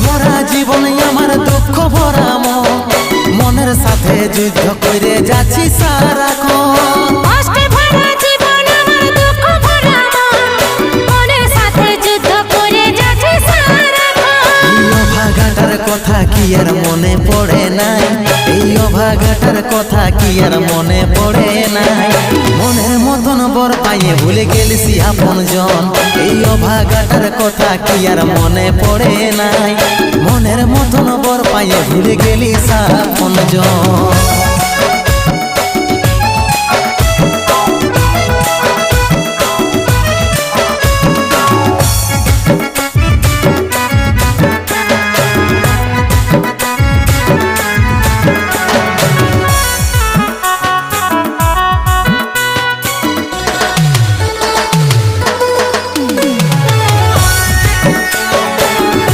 ভরা জীবন আমার দুঃখ ভরা মন, মনের সাথে যুদ্ধ করে যাচ্ছি সারাক্ষণ। কষ্টে ভরা জীবন আমার দুঃখ ভরা মন, মনের সাথে যুদ্ধ করে যাচ্ছি সারাক্ষণ। এই অভাগাটার কথা কি আর মনে পড়ে নাই, এই অভাগাটার কথা কি আর মনে পড়ে নাই। মনের মতন বর পাইয়ে ভুলে গেলিস আপন জন, এই অভাগাটার কথা কি আর মনে পড়ে নাই। মনের মতন বর পাইয়ে ভুলে গেলিস আপন জন।